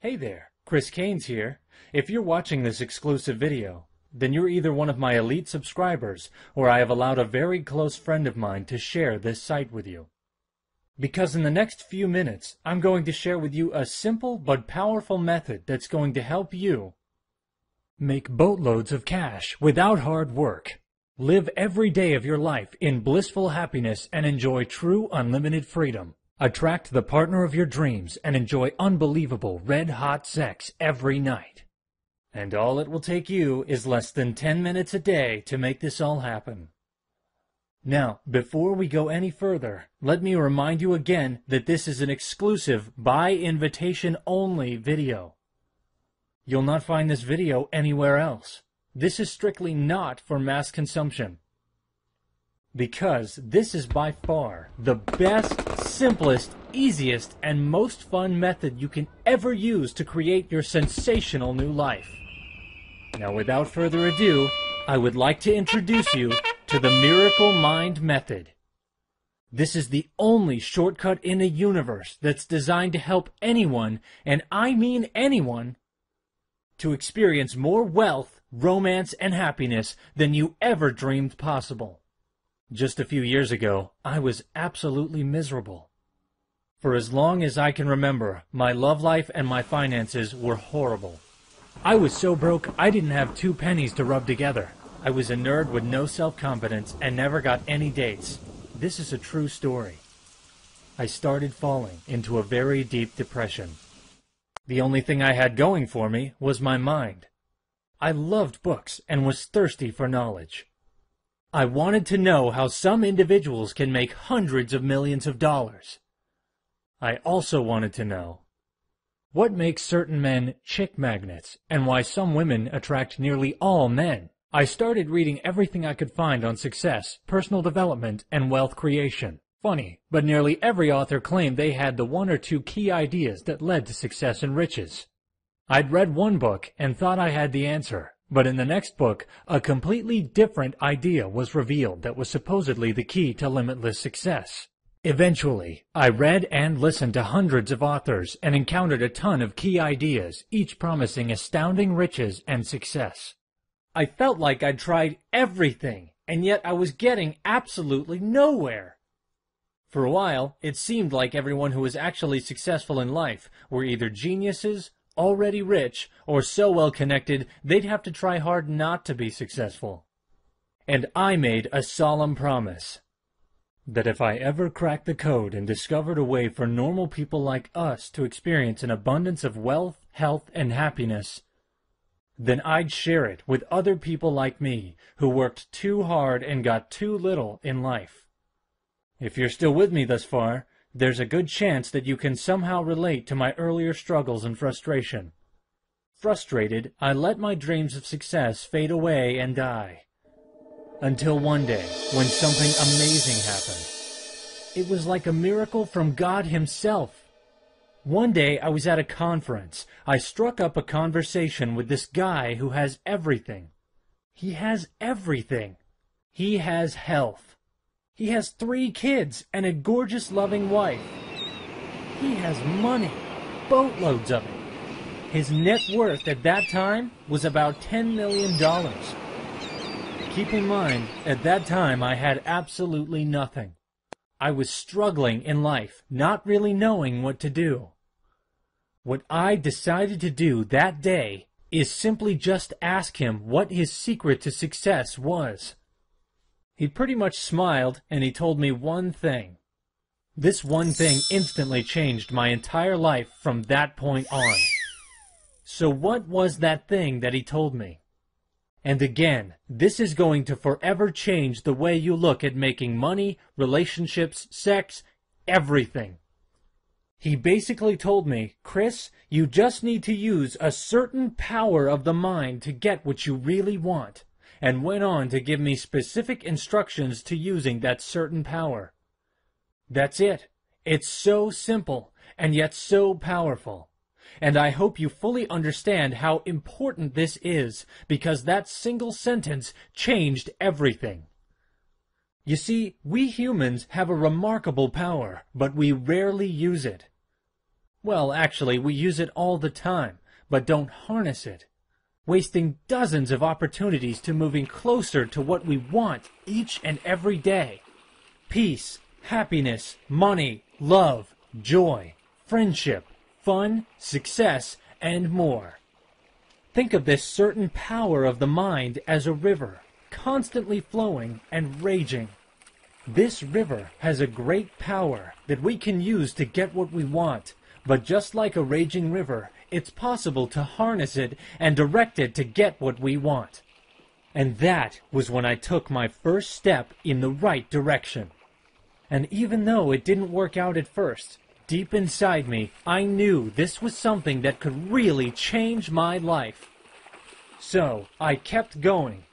Hey there, Chris Cains here. If you're watching this exclusive video, then you're either one of my elite subscribers or I have allowed a very close friend of mine to share this site with you. Because in the next few minutes, I'm going to share with you a simple but powerful method that's going to help you make boatloads of cash without hard work. Live every day of your life in blissful happiness and enjoy true unlimited freedom. Attract the partner of your dreams and enjoy unbelievable red-hot sex every night. And all it will take you is less than 10 minutes a day to make this all happen. Now, before we go any further, let me remind you again that this is an exclusive, by invitation only video. You'll not find this video anywhere else. This is strictly not for mass consumption. Because this is by far the best, simplest, easiest, and most fun method you can ever use to create your sensational new life. Now, without further ado, I would like to introduce you to the Miracle Mind Method. This is the only shortcut in the universe that's designed to help anyone, and I mean anyone, to experience more wealth, romance, and happiness than you ever dreamed possible. Just a few years ago, I was absolutely miserable. For as long as I can remember, my love life and my finances were horrible. I was so broke, I didn't have 2 pennies to rub together. I was a nerd with no self-confidence and never got any dates. This is a true story. I started falling into a very deep depression. The only thing I had going for me was my mind. I loved books and was thirsty for knowledge. I wanted to know how some individuals can make hundreds of millions of dollars. I also wanted to know what makes certain men chick magnets and why some women attract nearly all men. I started reading everything I could find on success, personal development, and wealth creation. Funny, but nearly every author claimed they had the 1 or 2 key ideas that led to success and riches. I'd read one book and thought I had the answer. But in the next book, a completely different idea was revealed that was supposedly the key to limitless success. Eventually, I read and listened to hundreds of authors and encountered a ton of key ideas, each promising astounding riches and success. I felt like I'd tried everything, and yet I was getting absolutely nowhere. For a while, it seemed like everyone who was actually successful in life were either geniuses, already rich, or so well connected they'd have to try hard not to be successful. And I made a solemn promise that if I ever cracked the code and discovered a way for normal people like us to experience an abundance of wealth, health, and happiness, then I'd share it with other people like me who worked too hard and got too little in life. If you're still with me thus far, there's a good chance that you can somehow relate to my earlier struggles and frustration. Frustrated, I let my dreams of success fade away and die. Until one day, when something amazing happened. It was like a miracle from God Himself. One day, I was at a conference. I struck up a conversation with this guy who has everything. He has everything. He has health. He has 3 kids and a gorgeous, loving wife. He has money, boatloads of it. His net worth at that time was about $10 million. Keep in mind, at that time I had absolutely nothing. I was struggling in life, not really knowing what to do. What I decided to do that day is simply just ask him what his secret to success was. He pretty much smiled, and he told me one thing. This one thing instantly changed my entire life from that point on. So what was that thing that he told me? And again, this is going to forever change the way you look at making money, relationships, sex, everything. He basically told me, Chris, you just need to use a certain power of the mind to get what you really want, and went on to give me specific instructions to using that certain power. That's it. It's so simple, and yet so powerful. And I hope you fully understand how important this is, because that single sentence changed everything. You see, we humans have a remarkable power, but we rarely use it. Well, actually, we use it all the time, but don't harness it, wasting dozens of opportunities to moving closer to what we want each and every day. Peace, happiness, money, love, joy, friendship, fun, success, and more. Think of this certain power of the mind as a river, constantly flowing and raging. This river has a great power that we can use to get what we want, but just like a raging river, it's possible to harness it and direct it to get what we want. And that was when I took my first step in the right direction. And even though it didn't work out at first, deep inside me, I knew this was something that could really change my life. So I kept going,